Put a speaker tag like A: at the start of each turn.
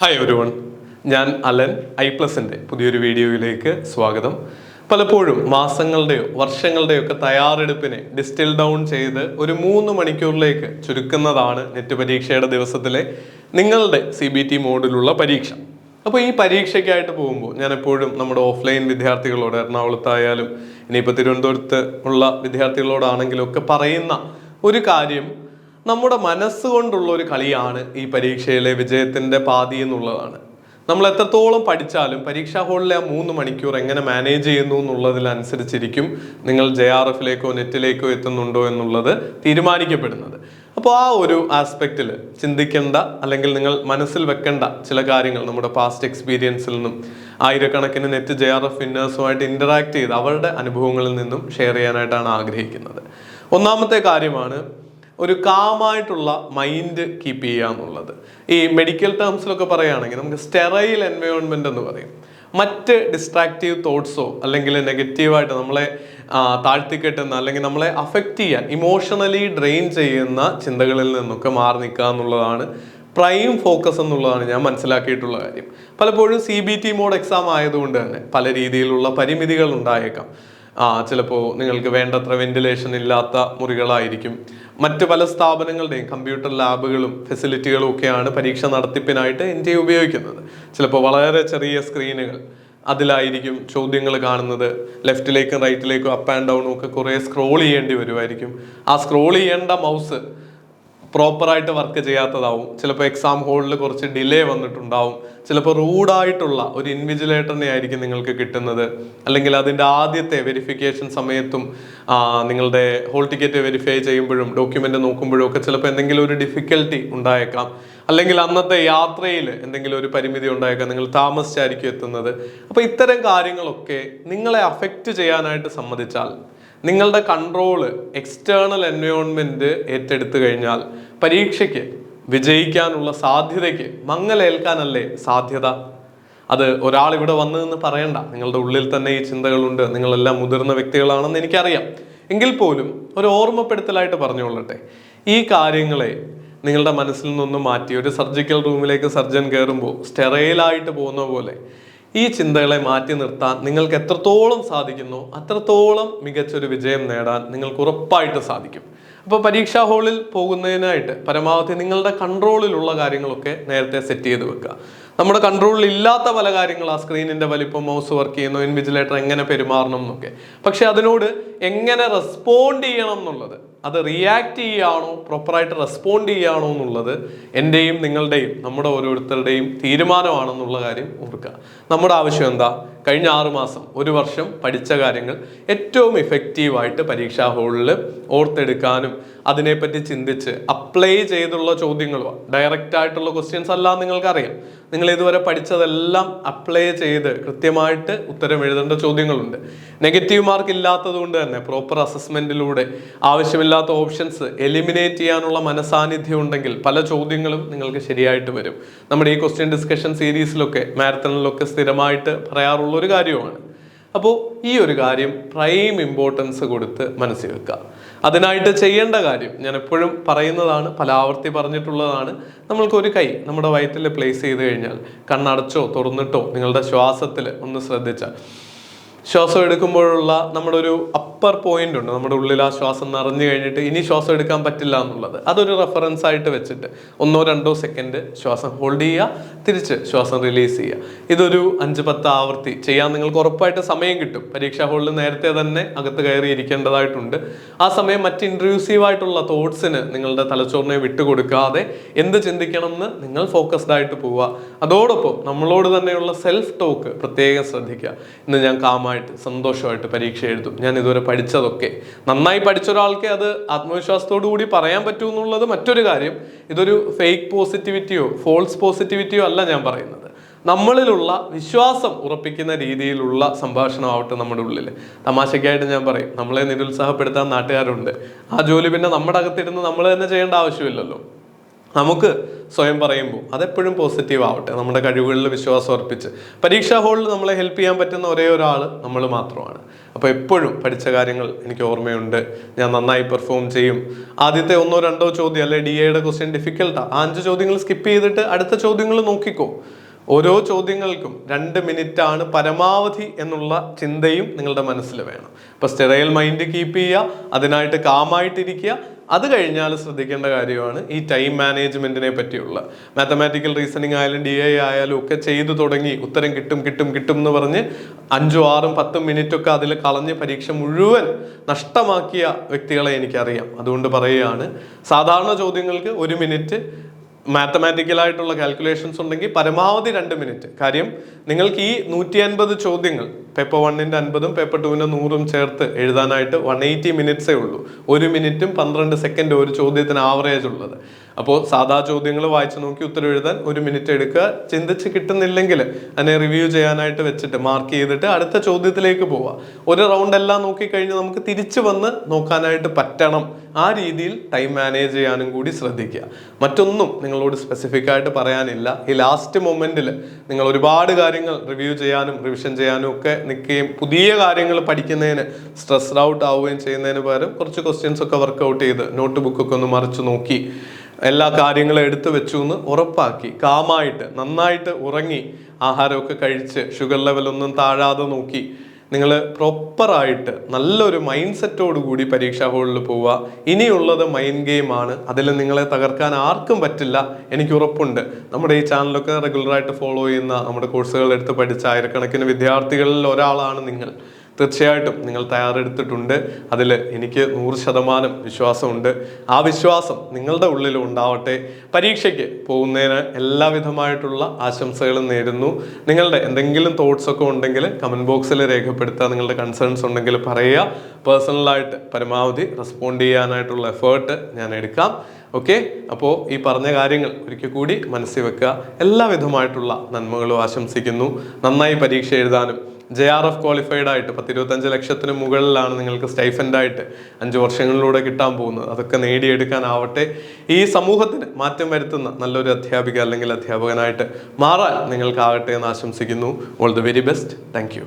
A: Hi everyone, ഞാൻ Allen ഐപ്ലസിൻ്റെ പുതിയൊരു വീഡിയോയിലേക്ക് സ്വാഗതം. പലപ്പോഴും മാസങ്ങളുടെയോ വർഷങ്ങളുടെയോ ഒക്കെ തയ്യാറെടുപ്പിനെ ഡിസ്റ്റിൽ ഡൗൺ ചെയ്ത് ഒരു 3 മണിക്കൂറിലേക്ക് ചുരുക്കുന്നതാണ് നെറ്റ് പരീക്ഷയുടെ ദിവസത്തിലെ നിങ്ങളുടെ CBT മോഡിലുള്ള പരീക്ഷ. അപ്പോൾ ഈ പരീക്ഷയ്ക്കായിട്ട് പോകുമ്പോൾ ഞാൻ എപ്പോഴും നമ്മുടെ ഓഫ്ലൈൻ വിദ്യാർത്ഥികളോട്, എറണാകുളത്തായാലും ഇനിയിപ്പോൾ തിരുവനന്തപുരത്ത് ഉള്ള വിദ്യാർത്ഥികളോടാണെങ്കിലും ഒക്കെ പറയുന്ന ഒരു കാര്യം, നമ്മുടെ മനസ്സുകൊണ്ടുള്ള ഒരു കളിയാണ് ഈ പരീക്ഷയിലെ വിജയത്തിൻ്റെ പാതി എന്നുള്ളതാണ്. നമ്മൾ എത്രത്തോളം പഠിച്ചാലും പരീക്ഷാ ഹാളിലെ ആ 3 മണിക്കൂർ എങ്ങനെ മാനേജ് ചെയ്യുന്നു എന്നുള്ളതിനനുസരിച്ചിരിക്കും നിങ്ങൾ JRFിലേക്കോ നെറ്റിലേക്കോ എത്തുന്നുണ്ടോ എന്നുള്ളത് തീരുമാനിക്കപ്പെടുന്നത്. അപ്പോൾ ആ ഒരു ആസ്പെക്റ്റിൽ ചിന്തിക്കേണ്ട, അല്ലെങ്കിൽ നിങ്ങൾ മനസ്സിൽ വെക്കേണ്ട ചില കാര്യങ്ങൾ നമ്മുടെ പാസ്റ്റ് എക്സ്പീരിയൻസിൽ നിന്നും ആയിരക്കണക്കിന് നെറ്റ് JRF വിന്നേഴ്സുമായിട്ട് ഇൻറ്ററാക്ട് ചെയ്ത് അവരുടെ അനുഭവങ്ങളിൽ നിന്നും ഷെയർ ചെയ്യാനായിട്ടാണ് ആഗ്രഹിക്കുന്നത്. ഒന്നാമത്തെ കാര്യമാണ് ഒരു കാമായിട്ടുള്ള മൈൻഡ് കീപ്പ് ചെയ്യുക എന്നുള്ളത്. ഈ മെഡിക്കൽ ടേംസിലൊക്കെ പറയുകയാണെങ്കിൽ നമുക്ക് സ്റ്റെറൈൽ എൻവയോൺമെന്റ് എന്ന് പറയും. മറ്റ് ഡിസ്ട്രാക്റ്റീവ് തോട്ട്സോ അല്ലെങ്കിൽ നെഗറ്റീവായിട്ട് നമ്മളെ താഴ്ത്തിക്കെട്ടുന്ന അല്ലെങ്കിൽ നമ്മളെ അഫക്റ്റ് ചെയ്യാൻ ഇമോഷണലി ഡ്രെയിൻ ചെയ്യുന്ന ചിന്തകളിൽ നിന്നൊക്കെ മാറി നിൽക്കുക എന്നുള്ളതാണ് പ്രൈം ഫോക്കസ് എന്നുള്ളതാണ് ഞാൻ മനസ്സിലാക്കിയിട്ടുള്ള കാര്യം. പലപ്പോഴും CBT മോഡ് എക്സാം ആയതുകൊണ്ട് തന്നെ പല രീതിയിലുള്ള പരിമിതികൾ ഉണ്ടായേക്കാം. ചിലപ്പോൾ നിങ്ങൾക്ക് വേണ്ടത്ര വെന്റിലേഷൻ ഇല്ലാത്ത മുറികളായിരിക്കും. മറ്റ് പല സ്ഥാപനങ്ങളുടെയും കമ്പ്യൂട്ടർ ലാബുകളും ഫെസിലിറ്റികളും ഒക്കെയാണ് പരീക്ഷ നടത്തിപ്പിനായിട്ട് ഇന്ത്യ ഉപയോഗിക്കുന്നത്. ചിലപ്പോൾ വളരെ ചെറിയ സ്ക്രീനുകൾ, അതിലായിരിക്കും ചോദ്യങ്ങൾ കാണുന്നത്. ലെഫ്റ്റിലേക്കും റൈറ്റിലേക്കും അപ്പ് ആൻഡ് ഡൗണും ഒക്കെ കുറേ സ്ക്രോൾ ചെയ്യേണ്ടി വരുമായിരിക്കും. ആ സ്ക്രോൾ ചെയ്യേണ്ട മൗസ് പ്രോപ്പറായിട്ട് വർക്ക് ചെയ്യാത്തതാവും. ചിലപ്പോൾ എക്സാം ഹോളിൽ കുറച്ച് ഡിലേ വന്നിട്ടുണ്ടാവും. ചിലപ്പോൾ റൂഡായിട്ടുള്ള ഒരു ഇൻവിജിലേറ്ററിനെ ആയിരിക്കും നിങ്ങൾക്ക് കിട്ടുന്നത്. അല്ലെങ്കിൽ അതിൻ്റെ ആദ്യത്തെ വെരിഫിക്കേഷൻ സമയത്തും നിങ്ങളുടെ ഹോൾ ടിക്കറ്റ് വെരിഫൈ ചെയ്യുമ്പോഴും ഡോക്യുമെൻ്റ് നോക്കുമ്പോഴും ഒക്കെ ചിലപ്പോൾ എന്തെങ്കിലും ഒരു ഡിഫിക്കൽട്ടി ഉണ്ടായേക്കാം. അല്ലെങ്കിൽ അന്നത്തെ യാത്രയിൽ എന്തെങ്കിലും ഒരു പരിമിതി ഉണ്ടായേക്കാം, നിങ്ങൾ താമസിച്ചായിരിക്കും എത്തുന്നത്. അപ്പോൾ ഇത്തരം കാര്യങ്ങളൊക്കെ നിങ്ങളെ അഫക്റ്റ് ചെയ്യാനായിട്ട് സമ്മതിച്ചാൽ, നിങ്ങളുടെ കൺട്രോള് എക്സ്റ്റേണൽ എൻവയോൺമെന്റ് ഏറ്റെടുത്തു കഴിഞ്ഞാൽ പരീക്ഷയ്ക്ക് വിജയിക്കാനുള്ള സാധ്യതയ്ക്ക് മങ്ങലേൽക്കാനല്ലേ സാധ്യത. അത് ഒരാൾ ഇവിടെ വന്നതെന്ന് പറയണ്ട, നിങ്ങളുടെ ഉള്ളിൽ തന്നെ ഈ ചിന്തകളുണ്ട്. നിങ്ങളെല്ലാം മുതിർന്ന വ്യക്തികളാണെന്ന് എനിക്കറിയാം. എങ്കിൽ പോലും ഒരു ഓർമ്മപ്പെടുത്തലായിട്ട് പറഞ്ഞുകൊള്ളട്ടെ, ഈ കാര്യങ്ങളെ നിങ്ങളുടെ മനസ്സിൽ നിന്നൊന്നും മാറ്റി ഒരു സർജിക്കൽ റൂമിലേക്ക് സർജൻ കയറുമ്പോൾ സ്റ്റെറൈലായിട്ട് പോകുന്ന പോലെ ഈ ചിന്തകളെ മാറ്റി നിർത്താൻ നിങ്ങൾക്ക് എത്രത്തോളം സാധിക്കുന്നോ അത്രത്തോളം മികച്ചൊരു വിജയം നേടാൻ നിങ്ങൾക്ക് ഉറപ്പായിട്ട് സാധിക്കും. അപ്പോൾ പരീക്ഷാ ഹാളിൽ പോകുന്നതിനായിട്ട് പരമാവധി നിങ്ങളുടെ കൺട്രോളിലുള്ള കാര്യങ്ങളൊക്കെ നേരത്തെ സെറ്റ് ചെയ്ത് വെക്കുക. നമ്മുടെ കൺട്രോളിൽ ഇല്ലാത്ത പല കാര്യങ്ങൾ, ആ സ്ക്രീനിന്റെ വലിപ്പം, മൗസ് വർക്ക് ചെയ്യുന്നു, ഇൻവിജിലേറ്റർ എങ്ങനെ പെരുമാറണം എന്നൊക്കെ, പക്ഷെ അതിനോട് എങ്ങനെ റെസ്പോണ്ട് ചെയ്യണം എന്നുള്ളത്, അത് റിയാക്ട് ചെയ്യുകയാണോ പ്രോപ്പറായിട്ട് റെസ്പോണ്ട് ചെയ്യുകയാണോ എന്നുള്ളത് എൻ്റെയും നിങ്ങളുടെയും നമ്മുടെ ഓരോരുത്തരുടെയും തീരുമാനമാണെന്നുള്ള കാര്യം ഓർക്കുക. നമ്മുടെ ആവശ്യം എന്താ? കഴിഞ്ഞ 6 മാസം, ഒരു വർഷം പഠിച്ച കാര്യങ്ങൾ ഏറ്റവും ഇഫക്റ്റീവായിട്ട് പരീക്ഷാ ഹാളിൽ ഓർത്തെടുക്കാനും അതിനെപ്പറ്റി ചിന്തിച്ച് അപ്ലൈ ചെയ്തുള്ള ചോദ്യങ്ങളോ ഡയറക്റ്റ് ആയിട്ടുള്ള ക്വസ്റ്റ്യൻസ് അല്ല. നിങ്ങൾക്കറിയാം, നിങ്ങൾ ഇതുവരെ പഠിച്ചതെല്ലാം അപ്ലൈ ചെയ്ത് കൃത്യമായിട്ട് ഉത്തരം എഴുതേണ്ട ചോദ്യങ്ങളുണ്ട്. നെഗറ്റീവ് മാർക്ക് ഇല്ലാത്തത് കൊണ്ട് തന്നെ പ്രോപ്പർ അസസ്മെന്റിലൂടെ ആവശ്യമില്ലാത്ത ഓപ്ഷൻസ് എലിമിനേറ്റ് ചെയ്യാനുള്ള മനസാന്നിധ്യം ഉണ്ടെങ്കിൽ പല ചോദ്യങ്ങളും നിങ്ങൾക്ക് ശരിയായിട്ട് വരും. നമ്മുടെ ഈ ക്വസ്റ്റ്യൻ ഡിസ്കഷൻ സീരീസിലൊക്കെ മാരത്തണിലൊക്കെ സ്ഥിരമായിട്ട് പറയാറുള്ള ഒരു കാര്യമാണ്. അപ്പോൾ ഈ ഒരു കാര്യം പ്രൈം ഇമ്പോർട്ടൻസ് കൊടുത്ത് മനസ്സിൽ വെക്കുക. അതിനായിട്ട് ചെയ്യേണ്ട കാര്യം ഞാൻ എപ്പോഴും പറയുന്നതാണ്, പല ആവർത്തി പറഞ്ഞിട്ടുള്ളതാണ്. നമ്മൾക്കൊരു കൈ നമ്മുടെ വയറ്റിൽ പ്ലേസ് ചെയ്ത് കഴിഞ്ഞാൽ കണ്ണടച്ചോ തുറന്നിട്ടോ നിങ്ങളുടെ ശ്വാസത്തിൽ ഒന്ന് ശ്രദ്ധിച്ചാൽ, ശ്വാസം എടുക്കുമ്പോഴുള്ള നമ്മുടെ ഒരു അപ്പർ പോയിന്റ് ഉണ്ട്, നമ്മുടെ ഉള്ളിൽ ആ ശ്വാസം നിറഞ്ഞു കഴിഞ്ഞിട്ട് ഇനി ശ്വാസം എടുക്കാൻ പറ്റില്ല എന്നുള്ളത്, അതൊരു റെഫറൻസ് ആയിട്ട് വെച്ചിട്ട് 1-2 സെക്കൻഡ് ശ്വാസം ഹോൾഡ് ചെയ്യുക, തിരിച്ച് ശ്വാസം റിലീസ് ചെയ്യുക. ഇതൊരു 5-10 ആവർത്തി ചെയ്യാൻ നിങ്ങൾക്ക് ഉറപ്പായിട്ട് സമയം കിട്ടും. പരീക്ഷാ ഹാളിൽ നേരത്തെ തന്നെ അകത്ത് കയറി ഇരിക്കേണ്ടതായിട്ടുണ്ട്. ആ സമയം മറ്റ് ഇൻട്രൂസീവ് ആയിട്ടുള്ള തോട്ട്സിന് നിങ്ങളുടെ തലച്ചോറിനെ വിട്ടുകൊടുക്കാതെ എന്ത് ചിന്തിക്കണം എന്ന് നിങ്ങൾ ഫോക്കസ്ഡ് ആയിട്ട് പോവുക. അതോടൊപ്പം നമ്മളോട് തന്നെയുള്ള സെൽഫ് ടോക്ക് പ്രത്യേകം ശ്രദ്ധിക്കുക. ഇന്ന് ഞാൻ കാമായി സന്തോഷമായിട്ട് പരീക്ഷ എഴുതും, ഞാൻ ഇതുവരെ പഠിച്ചതൊക്കെ. നന്നായി പഠിച്ച ഒരാൾക്ക് അത് ആത്മവിശ്വാസത്തോടു കൂടി പറയാൻ പറ്റൂ എന്നുള്ളത് മറ്റൊരു കാര്യം. ഇതൊരു ഫേക്ക് പോസിറ്റിവിറ്റിയോ ഫോൾസ് പോസിറ്റിവിറ്റിയോ അല്ല ഞാൻ പറയുന്നത്. നമ്മളിലുള്ള വിശ്വാസം ഉറപ്പിക്കുന്ന രീതിയിലുള്ള സംഭാഷണമാവട്ടെ നമ്മുടെ ഉള്ളിൽ. തമാശയ്ക്കായിട്ട് ഞാൻ പറയും, നമ്മളെ നിരുത്സാഹപ്പെടുത്താൻ നാട്ടുകാരുണ്ട്. ആ ജോലി പിന്നെ നമ്മുടെ അകത്തിരുന്ന് നമ്മൾ തന്നെ ചെയ്യേണ്ട ആവശ്യമില്ലല്ലോ. നമുക്ക് സ്വയം പറയുമ്പോൾ അതെപ്പോഴും പോസിറ്റീവ് ആവട്ടെ, നമ്മുടെ കഴിവുകളിൽ വിശ്വാസം അർപ്പിച്ച്. പരീക്ഷാ ഹാളിൽ നമ്മളെ ഹെൽപ്പ് ചെയ്യാൻ പറ്റുന്ന ഒരേ ഒരാൾ നമ്മൾ മാത്രമാണ്. അപ്പോൾ എപ്പോഴും പഠിച്ച കാര്യങ്ങൾ എനിക്ക് ഓർമ്മയുണ്ട്, ഞാൻ നന്നായി പെർഫോം ചെയ്യും. ആദ്യത്തെ 1-2 ചോദ്യം അല്ലെ DAയുടെ ക്വസ്റ്റ്യൻ ഡിഫിക്കൽട്ടാണ്, 5 ചോദ്യങ്ങൾ സ്കിപ്പ് ചെയ്തിട്ട് അടുത്ത ചോദ്യങ്ങൾ നോക്കിക്കോ. ഓരോ ചോദ്യങ്ങൾക്കും 2 മിനിറ്റാണ് പരമാവധി എന്നുള്ള ചിന്തയും നിങ്ങളുടെ മനസ്സിൽ വേണം. അപ്പോൾ സ്റ്റെറൈൽ മൈൻഡ് കീപ്പ് ചെയ്യുക, അതിനായിട്ട് കാമായിട്ടിരിക്കുക. അത് കഴിഞ്ഞാൽ ശ്രദ്ധിക്കേണ്ട കാര്യമാണ് ഈ ടൈം മാനേജ്മെന്റിനെ പറ്റിയുള്ള. മാത്തമാറ്റിക്കൽ റീസണിങ് ആയാലും DA ആയാലും ഒക്കെ ചെയ്തു തുടങ്ങി ഉത്തരം കിട്ടും എന്ന് പറഞ്ഞ് 5, 6, 10 മിനിറ്റ് ഒക്കെ അതിൽ കളഞ്ഞ് പരീക്ഷ മുഴുവൻ നഷ്ടമാക്കിയ വ്യക്തികളെ എനിക്കറിയാം. അതുകൊണ്ട് പറയുകയാണ്, സാധാരണ ചോദ്യങ്ങൾക്ക് 1 മിനിറ്റ്, മാത്തമാറ്റിക്കലായിട്ടുള്ള കാൽക്കുലേഷൻസ് ഉണ്ടെങ്കിൽ പരമാവധി 2 മിനിറ്റ്. കാര്യം നിങ്ങൾക്ക് ഈ 150 ചോദ്യങ്ങൾ പേപ്പർ 1ന്റെ 50ഉം പേപ്പർ 2ന്റെ 100ഉം ചേർത്ത് എഴുതാനായിട്ട് 180 മിനിറ്റ്സേ ഉള്ളൂ. 1 മിനിറ്റും 12 സെക്കൻഡും ഒരു ചോദ്യത്തിന് ആവറേജ് ഉള്ളത്. അപ്പോൾ സാധാ ചോദ്യങ്ങൾ വായിച്ചു നോക്കി ഉത്തരം എഴുതാൻ 1 മിനിറ്റ് എടുക്കുക. ചിന്തിച്ച് കിട്ടുന്നില്ലെങ്കിൽ അതിനെ റിവ്യൂ ചെയ്യാനായിട്ട് വെച്ചിട്ട് മാർക്ക് ചെയ്തിട്ട് അടുത്ത ചോദ്യത്തിലേക്ക് പോവുക. ഒരു റൗണ്ട് എല്ലാം നോക്കിക്കഴിഞ്ഞ് നമുക്ക് തിരിച്ചു വന്ന് നോക്കാനായിട്ട് പറ്റണം. ആ രീതിയിൽ ടൈം മാനേജ് ചെയ്യാനും കൂടി ശ്രദ്ധിക്കുക. മറ്റൊന്നും നിങ്ങളോട് സ്പെസിഫിക് ആയിട്ട് പറയാനില്ല. ഈ ലാസ്റ്റ് മൊമെന്റിൽ നിങ്ങൾ ഒരുപാട് കാര്യങ്ങൾ റിവ്യൂ ചെയ്യാനും റിവിഷൻ ചെയ്യാനും ഒക്കെ നിൽക്കുകയും പുതിയ കാര്യങ്ങൾ പഠിക്കുന്നതിന് സ്ട്രെസ്ഡ് ഔട്ട് ആവുകയും ചെയ്യുന്നതിന് പകരം കുറച്ച് ക്വസ്റ്റ്യൻസ് ഒക്കെ വർക്കൗട്ട് ചെയ്ത് നോട്ട് ബുക്കൊക്കെ ഒന്ന് മറിച്ച് നോക്കി എല്ലാ കാര്യങ്ങളും എടുത്തു വെച്ചു എന്ന് ഉറപ്പാക്കി കാമായിട്ട് നന്നായിട്ട് ഉറങ്ങി ആഹാരമൊക്കെ കഴിച്ച് ഷുഗർ ലെവലൊന്നും താഴാതെ നോക്കി നിങ്ങൾ പ്രോപ്പറായിട്ട് നല്ലൊരു മൈൻഡ് സെറ്റോടു കൂടി പരീക്ഷാ ഹാളിൽ പോവുക. ഇനിയുള്ളത് മൈൻഡ് ഗെയിമാണ്. അതിൽ നിങ്ങളെ തകർക്കാൻ ആർക്കും പറ്റില്ല, എനിക്ക് ഉറപ്പുണ്ട്. നമ്മുടെ ഈ ചാനലൊക്കെ റെഗുലറായിട്ട് ഫോളോ ചെയ്യുന്ന, നമ്മുടെ കോഴ്സുകൾ എടുത്ത് പഠിച്ച ആയിരക്കണക്കിന് വിദ്യാർത്ഥികളിൽ ഒരാളാണ് നിങ്ങൾ. തീർച്ചയായിട്ടും നിങ്ങൾ തയ്യാറെടുത്തിട്ടുണ്ട്. അതിൽ എനിക്ക് 100% വിശ്വാസമുണ്ട്. ആ വിശ്വാസം നിങ്ങളുടെ ഉള്ളിൽ ഉണ്ടാവട്ടെ. പരീക്ഷയ്ക്ക് പോകുന്നതിന് എല്ലാവിധമായിട്ടുള്ള ആശംസകളും നേരുന്നു. നിങ്ങളുടെ എന്തെങ്കിലും തോട്ട്സ് ഒക്കെ ഉണ്ടെങ്കിൽ കമൻറ്റ് ബോക്സിൽ രേഖപ്പെടുത്തുക. നിങ്ങളുടെ കൺസേൺസ് ഉണ്ടെങ്കിൽ പറയുക. പേഴ്സണലായിട്ട് പരമാവധി റെസ്പോണ്ട് ചെയ്യാനായിട്ടുള്ള എഫേർട്ട് ഞാൻ എടുക്കാം. ഓക്കെ, അപ്പോൾ ഈ പറഞ്ഞ കാര്യങ്ങൾ ഒരിക്കൽ കൂടി മനസ്സിൽ വെക്കുക. എല്ലാവിധമായിട്ടുള്ള നന്മകളും ആശംസിക്കുന്നു. നന്നായി പരീക്ഷ എഴുതാനും JRF ക്വാളിഫൈഡ് ആയിട്ട് 10-25 ലക്ഷത്തിന് മുകളിലാണ് നിങ്ങൾക്ക് സ്റ്റൈഫൻഡായിട്ട് 5 വർഷങ്ങളിലൂടെ കിട്ടാൻ പോകുന്നത്. അതൊക്കെ നേടിയെടുക്കാനാവട്ടെ. ഈ സമൂഹത്തിന് മാറ്റം വരുത്തുന്ന നല്ലൊരു അധ്യാപിക അല്ലെങ്കിൽ അധ്യാപകനായിട്ട് മാറാൻ നിങ്ങൾക്കാകട്ടെ എന്ന് ആശംസിക്കുന്നു. All the very best. Thank you.